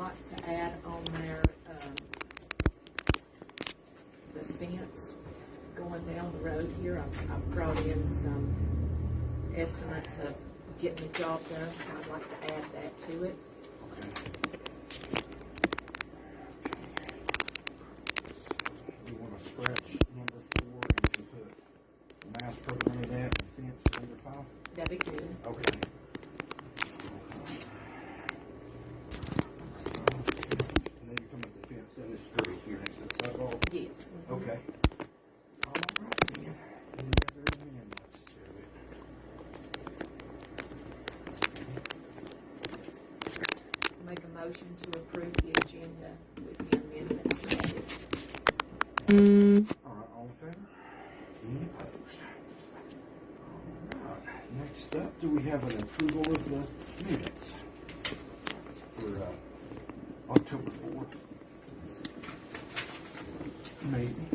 like to add on there, the fence going down the road here. I've brought in some estimates of getting the job done, so I'd like to add that to it. You want to scratch number 4 and you can put mouse program of that and fence number 5? That'd be good. Okay. And then you come up the fence down the street here next to the sidewalk? Yes. Okay. All right, then. Any other amendments to it? Make a motion to approve the agenda with the amendments added. All right, all in favor? Any opposed? All right. Next up, do we have an approval of the minutes for October 4th? Maybe.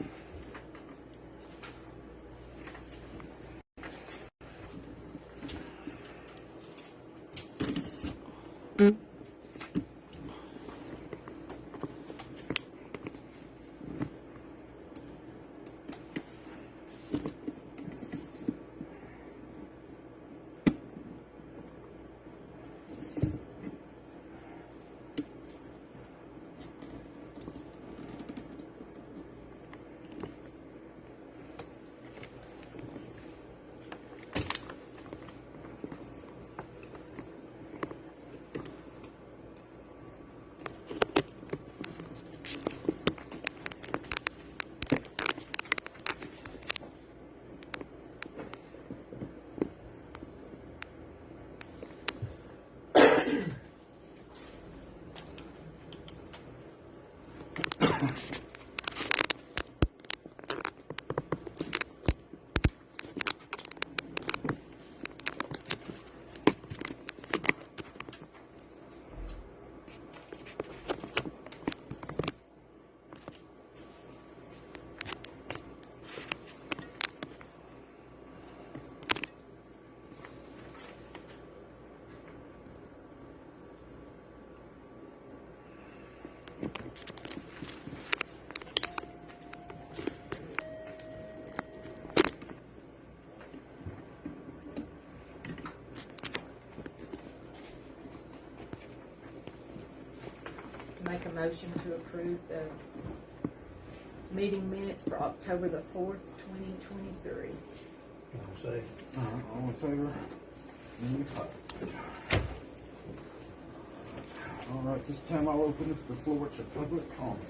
Make a motion to approve the meeting minutes for October the 4th, 2023. I'll say. All in favor? Any opposed? All right, this time I'll open up the floor to public comment.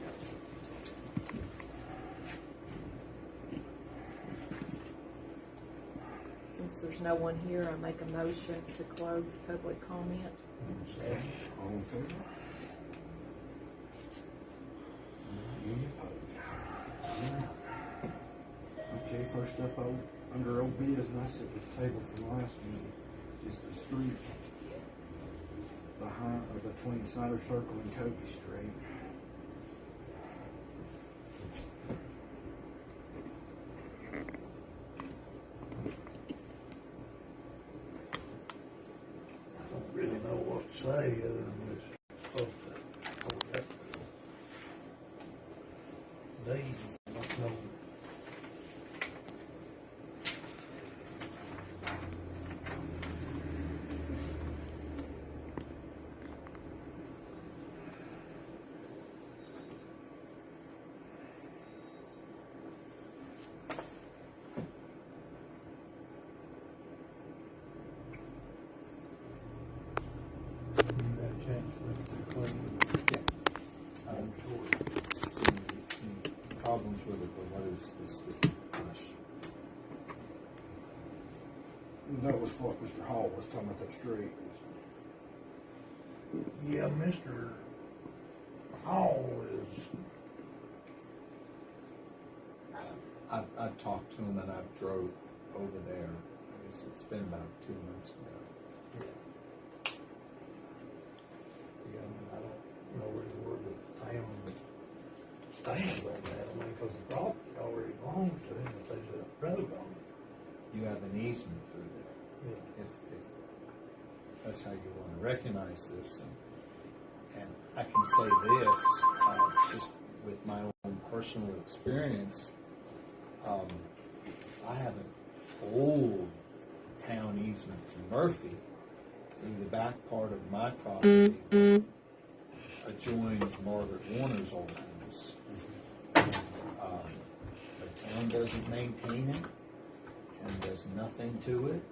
Since there's no one here, I make a motion to close public comment. I'll say. All in favor? Any opposed? Okay, first up, under old business, it was tabled from last meeting, is the street behind, or between Snyder Circle and Kobe Street. I don't really know what to say other than it's supposed to. They must know. That chance to look at the claim. I'm sure. Some problems with it, but what is the specific question? That was what Mr. Hall was talking about, that street. Yeah, Mr. Hall is, I've talked to him and I've drove over there. It's been about 2 months ago. yeah, I don't know really where the town stands on that. I mean, because the property already belongs to him if there's a road on it. You have an easement through there. Yeah. If that's how you want to recognize this. and I can say this, just with my own personal experience, I have an old town easement from Murphy through the back part of my property that adjoins Margaret Warner's old house. The town doesn't maintain it. Town does nothing to it.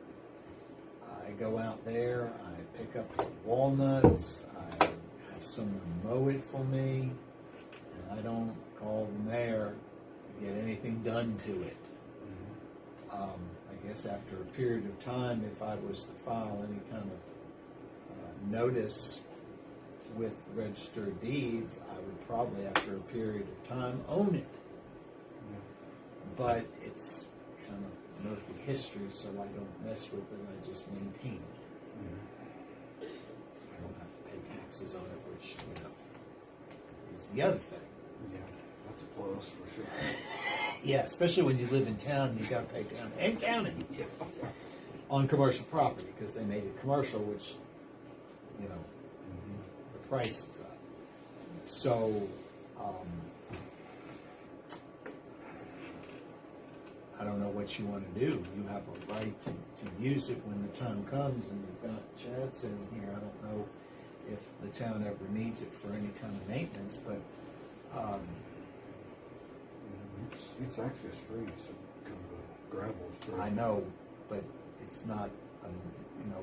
I go out there, I pick up the walnuts, I have someone mow it for me, and I don't call the mayor to get anything done to it. I guess after a period of time, if I was to file any kind of notice with Register of Deeds, I would probably, after a period of time, own it. But it's kind of Murphy history, so I don't mess with it, I just maintain it. I don't have to pay taxes on it, which, is the other thing. Yeah, that's a plus for sure. Yeah, especially when you live in town and you got to pay town and county on commercial property, because they made it commercial, which, the price is up. So, I don't know what you want to do. You have a right to use it when the time comes, and you've got Chad sitting here. I don't know if the town ever needs it for any kind of maintenance, but It's actually a street, it's kind of a gravel street. I know, but it's not,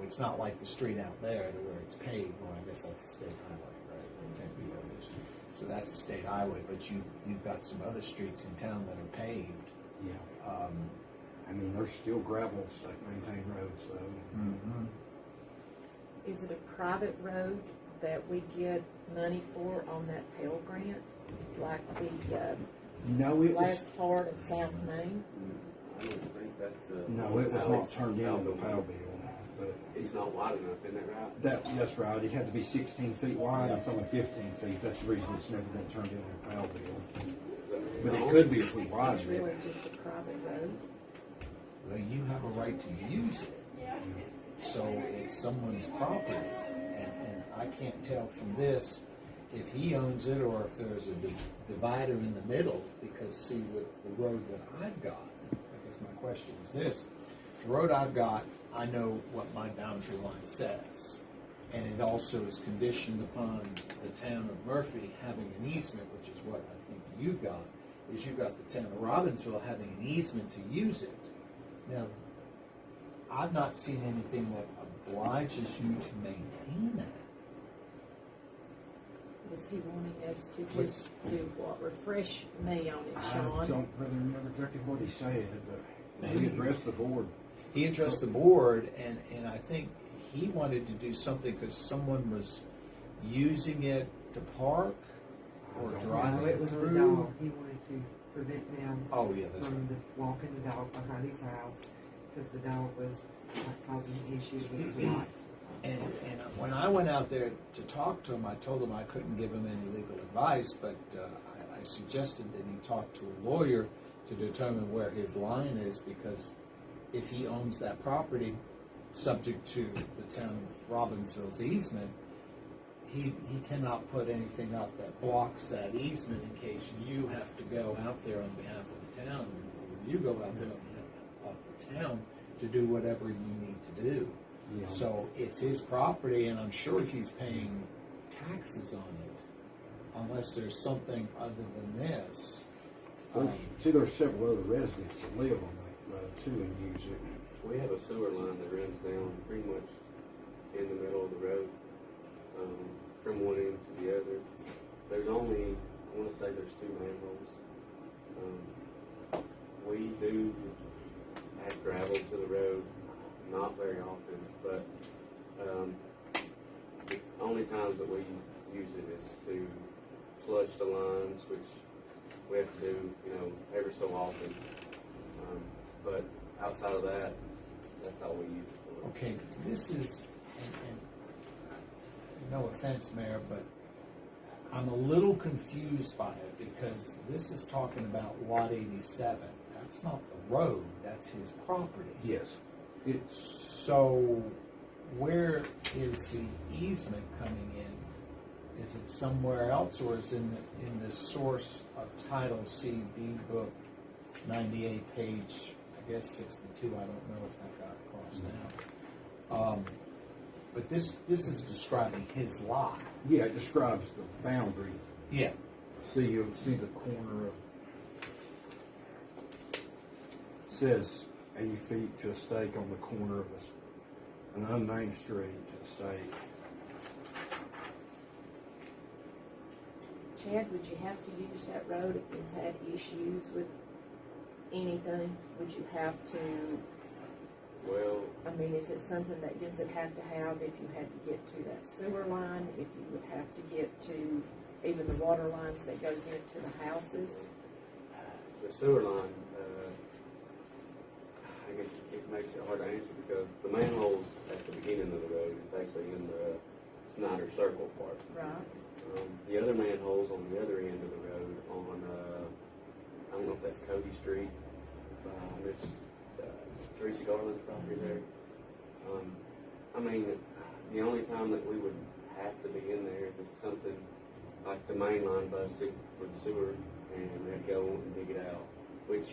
it's not like the street out there where it's paved. Well, I guess that's a state highway, right? So that's a state highway, but you've got some other streets in town that are paved. Yeah. I mean, there's still gravel state maintained roads though. Mm-hmm. Is it a private road that we get money for on that Pell Grant? Like the No, it was, last part of South Main? I don't think that's no, it was not turned into the POW bill, but It's not wide enough, isn't that right? that's right. It had to be 16 feet wide. It's only 15 feet. That's the reason it's never been turned into a POW bill. But it could be if we So widened it's it. really just a private road? Well, you have a right to use it. So it's someone's property. And I can't tell from this if he owns it or if there's a divider in the middle, because see, with the road that I've got, I guess my question is this: the road I've got, I know what my boundary line says, and it also is conditioned upon the town of Murphy having an easement, which is what I think you've got, is you've got the town of Robbinsville having an easement to use it. Now, I've not seen anything that obliges you to maintain that. Is he wanting us to just do what? Refresh me on it, I Sean. don't really remember exactly what he said, but he addressed the board. He addressed the board, and I think he wanted to do something because someone was using it to park or No, drive No, it was the through. dog. He wanted to prevent them Oh, yeah, that's from right. walking the dog behind his house because the dog was causing issues with his wife. And when I went out there to talk to him, I told him I couldn't give him any legal advice, but I suggested that he talk to a lawyer to determine where his line is, because if he owns that property, subject to the town of Robbinsville's easement, he cannot put anything up that blocks that easement in case you have to go out there on behalf of the town, or you go out there on behalf of the town to do whatever you need to do. Yeah. So it's his property, and I'm sure he's paying taxes on it, unless there's something other than this. See, there's several other residents that live on that road too and use it. We have a sewer line that runs down pretty much in the middle of the road, from one end to the other. There's only, I want to say there's 2 manholes. We do add gravel to the road, not very often, but the only times that we use it is to flush the lines, which we have to do, every so often. But outside of that, that's all we use it for. Okay, this is, and no offense, Mayor, but I'm a little confused by it, because this is talking about Lot 87. That's not the road, that's his property. Yes. So where is the easement coming in Is it somewhere else, or is in the source of Title C deed book 98 page, I guess 62, I don't know if that got crossed out. But this is describing his lot. Yeah, it describes the boundary. Yeah. So you'll see the corner of, says 80 feet to a stake on the corner of an unnamed street to the stake. Chad, would you have to use that road if it's had issues with anything? Would you have to, Well, I mean, is it something that you would have to have if you had to get to that sewer line, if you would have to get to even the water lines that goes into the houses? the sewer line, I guess it makes it hard to answer because the manholes at the beginning of the road is actually in the Snyder Circle part. Right. The other manholes on the other end of the road on, I don't know if that's Cody Street, it's Teresa Garland's property there. I mean, the only time that we would have to be in there is if something like the main line busted for the sewer and they'd go and dig it out, which,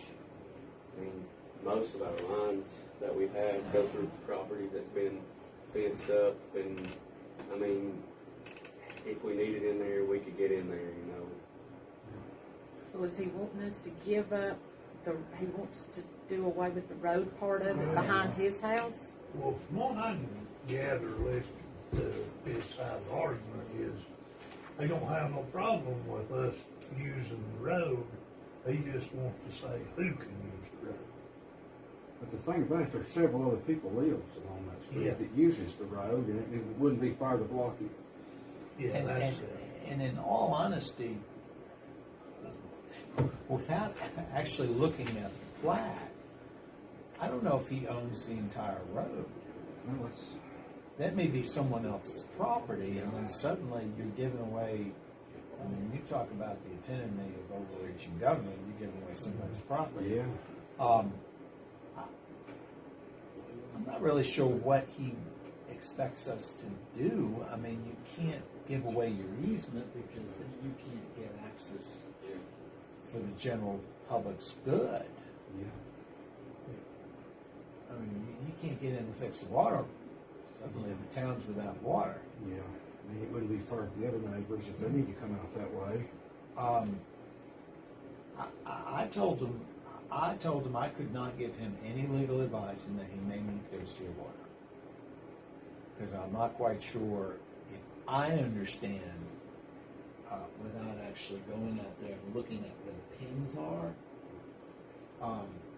I mean, most of our lines that we've had go through property that's been fenced up, and I mean, if we needed in there, we could get in there, you know. So is he wanting us to give up he wants to do away with the road part of it behind his house? Well, from what I can gather, listen to his side of the argument is, they don't have no problem with us using the road. They just want to say who can use the road. But the thing about it, there's several other people lives along that street Yeah. that uses the road, and it wouldn't be fair to block it. Yeah, that's it. And in all honesty, without actually looking at the plat, I don't know if he owns the entire road. Well, it's, That may be someone else's property, and then suddenly you're giving away, I mean, you talk about the epitome of overreaching government, you're giving away someone's property. yeah. I'm not really sure what he expects us to do. I mean, you can't give away your easement because then you can't get access for the general public's good. Yeah. I mean, you can't get in to fix the water. Suddenly the town's without water. Yeah. I mean, it wouldn't be fair to the other neighbors if they need to come out that way. I told him I could not give him any legal advice and that he may need to go see a lawyer. Because I'm not quite sure if I understand, without actually going out there and looking at where the pins are.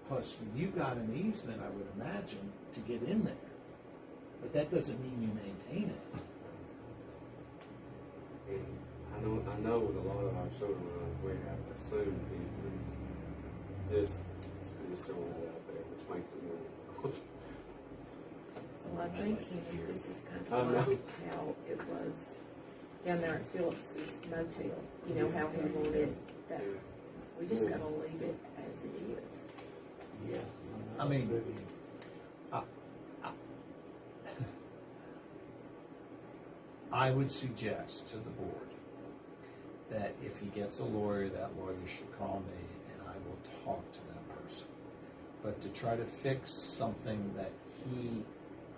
Plus, you've got an easement, I would imagine, to get in there. But that doesn't mean you maintain it. And I know with a lot of our sewer lines, we have assumed easements. I'm just throwing that out there, which makes it more difficult. So I think, this is kind I of know. like how it was down there at Phillips's motel. You know, how he wanted that. We just gotta leave it as it is. Yeah. I mean, I would suggest to the board that if he gets a lawyer, that lawyer should call me and I will talk to that person. But to try to fix something that he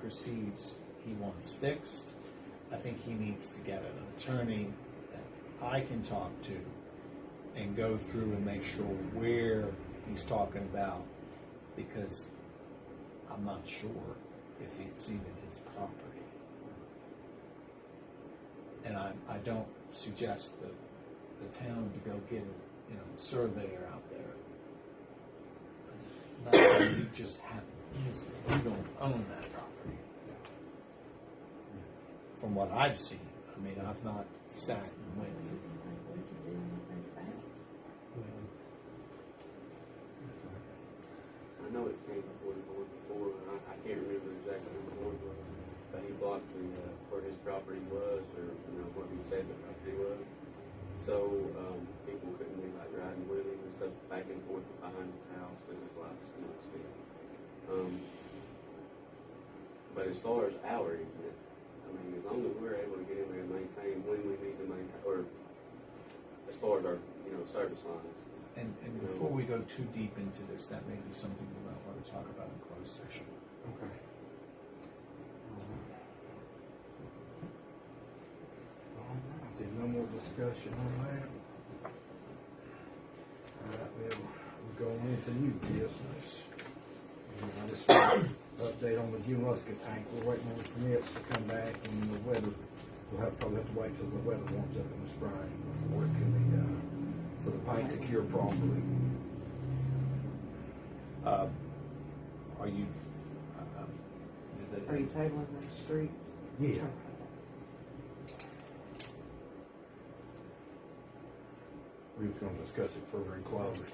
perceives he wants fixed, I think he needs to get an attorney that I can talk to and go through and make sure where he's talking about, because I'm not sure if it's even his property. And I don't suggest the town to go get a surveyor out there. Not that you just have an easement, you don't own that property. From what I've seen, I mean, I've not sat and went Do through. you think we can do anything about it? I know it's came before the board before, and I can't remember exactly who the board was, but he blocked the, where his property was, or, where he said the property was. So, people couldn't be like riding with him and stuff back and forth behind his house, because his wife's not still. But as far as our easement, I mean, as long as we're able to get in there and maintain when we need to maintain, or as far as our, you know, service lines. And before we go too deep into this, that may be something we might want to talk about in closed session. Okay. All right, then no more discussion on that. All right, well, we're going into new business. And I just want to update on the June Musket tank. We're waiting on the permits to come back, and the weather, probably have to wait till the weather warms up in the spring before it can be done, for the paint to cure properly. Are you? Are you tabling the streets? Yeah. We was gonna discuss it further in closed.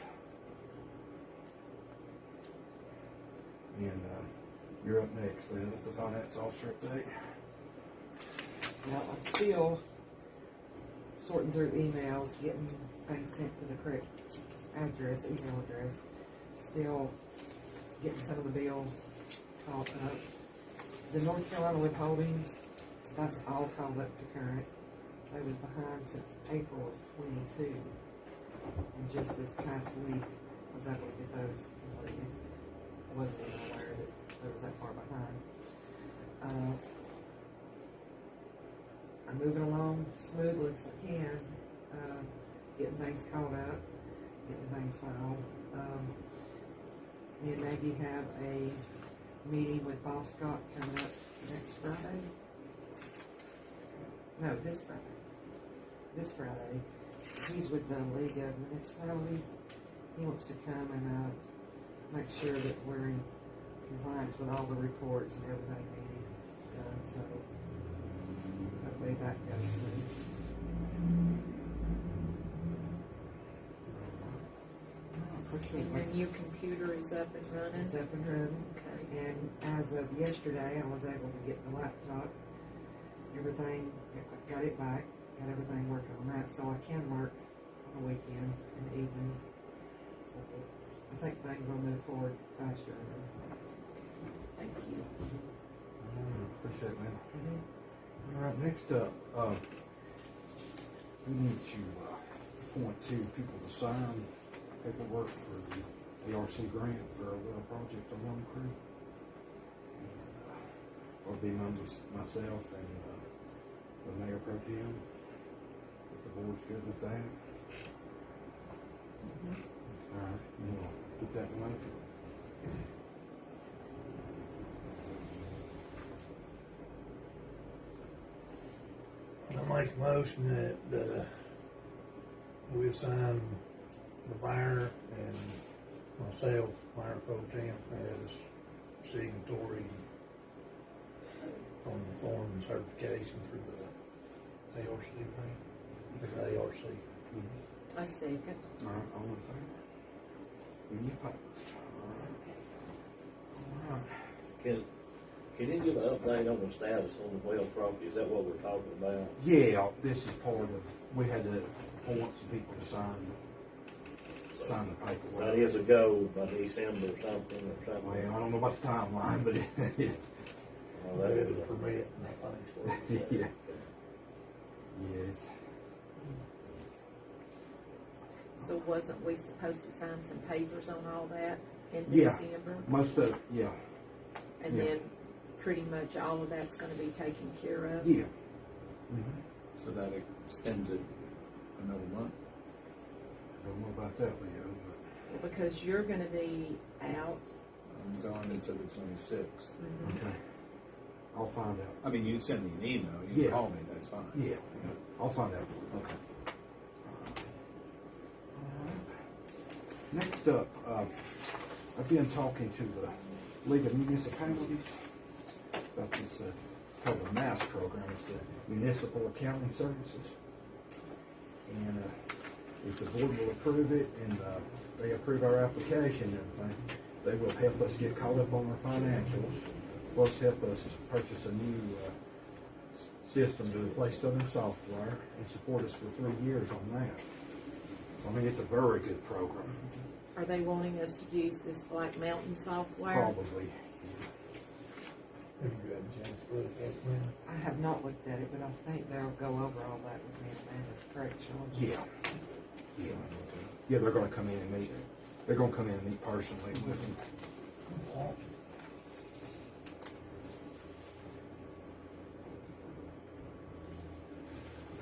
And, you're up next then, with the finance officer update. Well, I'm still sorting through emails, getting things sent to the correct address, email address. Still getting some of the bills caught up. The North Carolina withholdings, that's all called up to current. They was behind since April of 22. And just this past week, I was able to get those completed. I wasn't even aware that I was that far behind. I'm moving along smoothly as I can, getting things caught up, getting things filed. Me and Maggie have a meeting with Bob Scott coming up next Friday. No, this Friday. This Friday. He's with the League of Municipalities. He wants to come and make sure that we're in compliance with all the reports and everything needed done. So hopefully that goes smooth. And your new computer is up and running? It's up and running. Okay. And as of yesterday, I was able to get the laptop, everything, got it back, got everything working on that, so I can work on the weekends and evenings. So I think things will move forward faster. Thank you. Appreciate that. All right, next up, we need to appoint two people to sign paperwork for the ARC grant for our well project on Lone Creek. It'll be myself and the Mayor Pro Tem, if the board's good with that. All right, you want to put that in motion? I make a motion that we assign the mayor and myself, Mayor Pro Tem, as signatory on the form and certification for the ARC grant, the ARC. I second. All right, all in favor? Any opposed? All right. Can you give an update on the status on the well property? Is that what we're talking about? Yeah, this is part of, we had to appoint some people to sign the paperwork. That is a go by December or something. Well, I don't know about the timeline, but yeah. Well, They that had is the a permit and I think. Yeah. Yes. So wasn't we supposed to sign some papers on all that in Yeah. December? Most of, yeah. And Yeah. then pretty much all of that's gonna be taken care of? Yeah. So that extends it another month. Don't know about that, Leo, Because you're gonna be out. I'm going until the 26th. but, okay. I'll find out. I mean, you can send me an email. You can Yeah. call me. That's fine. Yeah. I'll find out for you. Okay. Next up, I've been talking to the League of Municipalities about this, it's called the MAS program, it's the Municipal Accounting Services. And if the board will approve it and they approve our application and everything, they will help us get caught up on our financials, plus help us purchase a new system to replace Southern software and support us for 3 years on that. I mean, it's a very good program. Are they wanting us to use this Black Mountain software? Probably. Have you had a chance to look at it, man? I have not looked at it, but I think they'll go over all that with me, Amanda, correct, Sean? Yeah. Yeah, they're gonna come in and meet. They're gonna come in and meet personally with them.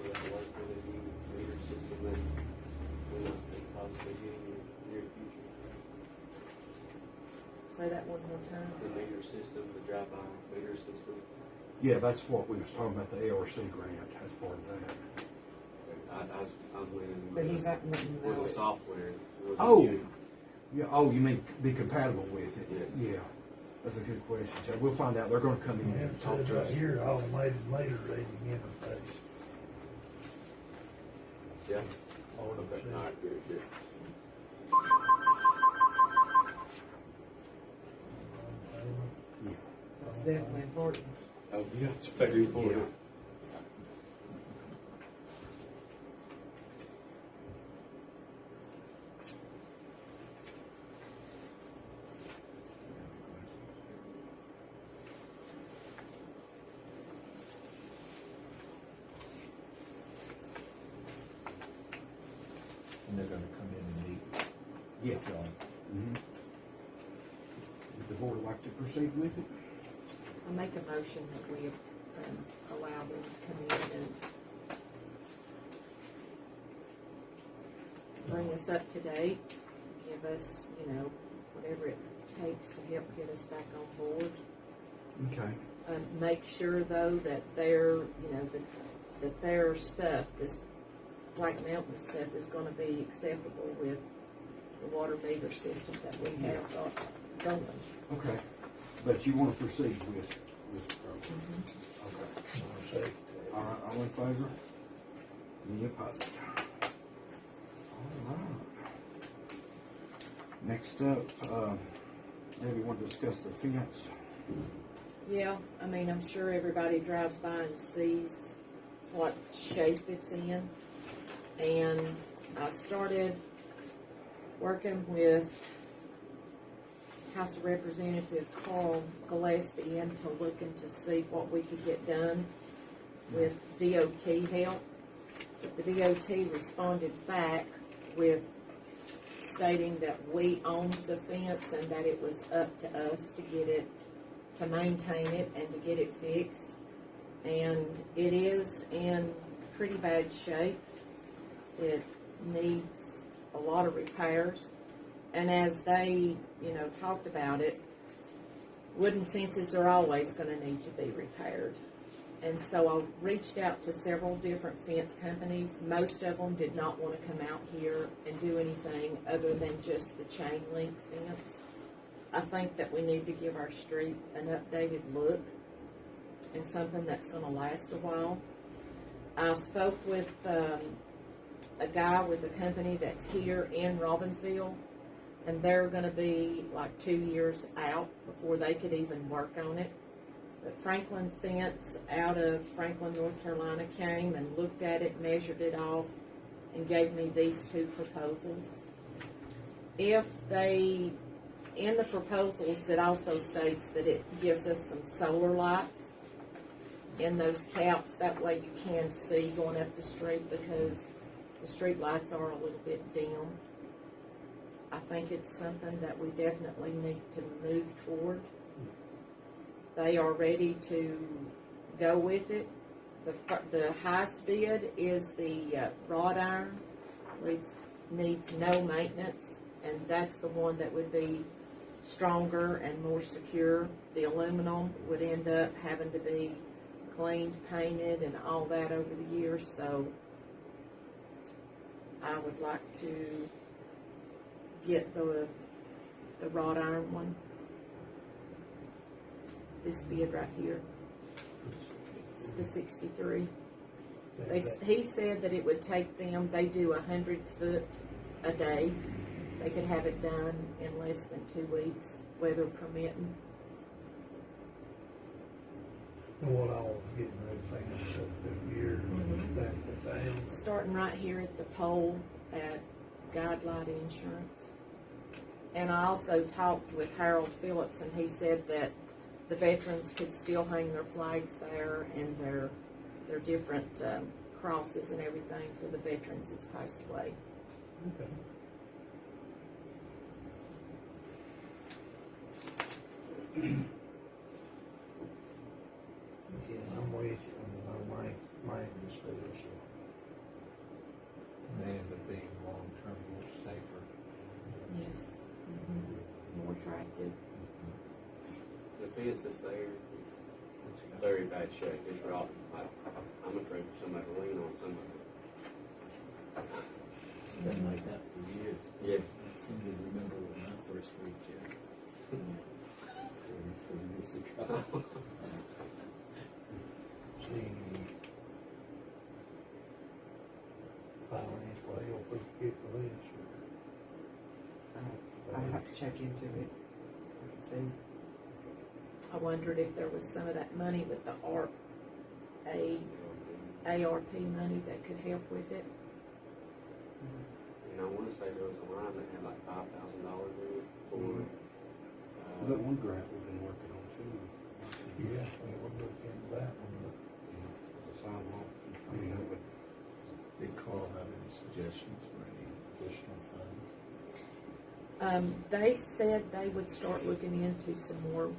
We have to work with a new meter system that will not be possibly getting in the near future. Say that one more time. The meter system, the drive-by meter system, Yeah, that's what we was talking about, the ARC grant as part of that. I was leaning. But he's not letting With know the it. software. with the Oh. new- Yeah, oh, you mean be compatible with it? Yes. Yeah, that's a good question. So we'll find out. They're gonna come in Yeah, and it talk says to right us. here, automated meter reading interface. Yeah. Aldermen. Okay, all right, good, good. Yeah. That's definitely important. Oh, yeah, it's very important. And they're gonna come in and meet Yeah. with y'all. Mhm. Would the board like to proceed with it? I make a motion that we allow them to come in and bring us up to date, give us, whatever it takes to help get us back on board. Okay. Make sure though that their, that their stuff, this Black Mountain stuff is gonna be acceptable with the water meter system that we have got going. Okay. But you wanna proceed with Mm-hmm. okay. All right, all in favor? Any opposed? All right. Next up, Debbie, want to discuss the fence? Yeah, I'm sure everybody drives by and sees what shape it's in. And I started working with House of Representative Carl Gillespie into looking to see what we could get done with DOT help. But the DOT responded back with stating that we owned the fence and that it was up to us to get it, to maintain it and to get it fixed. And it is in pretty bad shape. It needs a lot of repairs. And as they, talked about it, wooden fences are always going to need to be repaired. And so I reached out to several different fence companies. Most of them did not want to come out here and do anything other than just the chain link fence. I think that we need to give our street an updated look and something that's going to last a while. I spoke with a guy with a company that's here in Robbinsville, and they're going to be like 2 years out before they could even work on it. But Franklin Fence out of Franklin, North Carolina came and looked at it, measured it off, and gave me these two proposals. In the proposals, it also states that it gives us some solar lights in those caps. That way you can see going up the street because the street lights are a little bit dim. I think it's something that we definitely need to move toward. They are ready to go with it. The highest bid is the wrought iron, which needs no maintenance, and that's the one that would be stronger and more secure. The aluminum would end up having to be cleaned, painted, and all that over the years, so I would like to get the wrought iron one. This bid right here, it's the 63. He said that it would take them, they do 100 foot a day. They could have it done in less than 2 weeks, weather permitting. And what I was getting ready to finish up this year, back to town. Starting right here at the pole at Guidelight Insurance. And I also talked with Harold Phillips, and he said that the veterans could still hang their flags there and their different crosses and everything for the veterans that's passed away. Okay. Yeah, I'm with you on the maintenance bill, so. And it being long-term more safer. Yes. More attractive. The fence that's there is very bad shape. It's rotten. I'm afraid for somebody to lean on somebody. It's been like that for years. Yeah. I seem to remember when I first moved here. 34 years ago. See, finance way, you'll put it for this. I have to check into it. I can see. I wondered if there was some of that money with the ARP money that could help with it. And I want to say there was a line that had like $5,000 in it for. That one grant we've been working on too. Yeah, we'll look into that one. The sidewalk. I mean, that would, Did Carl have any suggestions for any additional funds? They said they would start looking into some more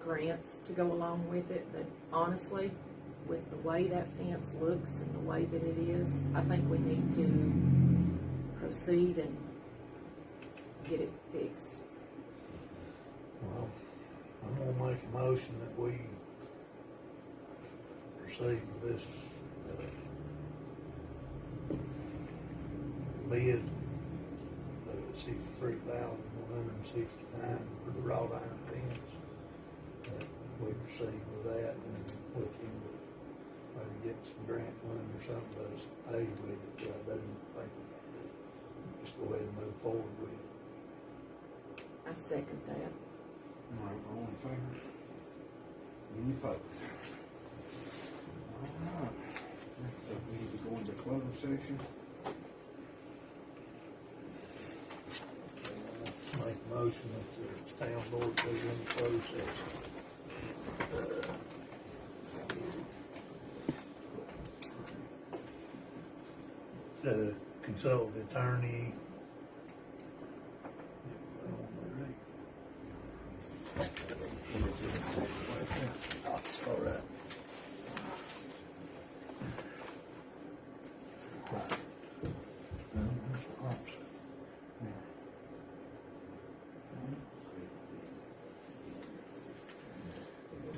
grants to go along with it, but honestly, with the way that fence looks and the way that it is, I think we need to proceed and get it fixed. Well, I'm gonna make a motion that we proceed with this, bid, $63,169 for the wrought iron fence. We proceed with that and look into maybe get some grant money or something to us aid with it, but I don't think we can do it. Just go ahead and move forward with it. I second that. all right, all in favor? Any opposed? All right. Next up, we need to go into closed session. Make a motion that the town board goes into closed session. To consult the attorney. That's all right. Right.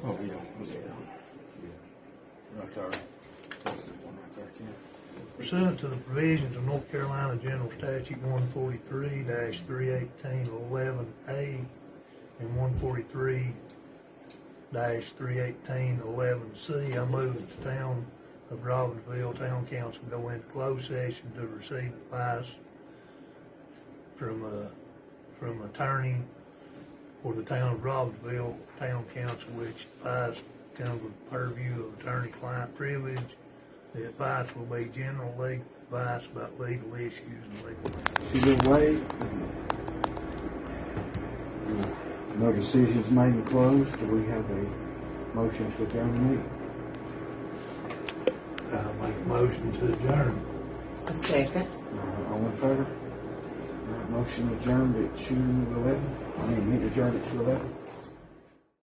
Oh, yeah, was it one? Right there. That's the one right there, Ken. Pursuant to the provisions of North Carolina General Statute 143-318-11A and 143-318-11C, I move that the town of Robbinsville Town Council go into closed session to receive advice from attorney for the town of Robbinsville Town Council, which advice comes with purview of attorney-client privilege. The advice will be general legal advice about legal issues and legal matters. She will wait. No decisions made and closed. Do we have a motion to adjourn the meeting? Make a motion to adjourn. A second. All in favor? All right, motion adjourned at 2:11. I mean, meeting adjourned at 2:11.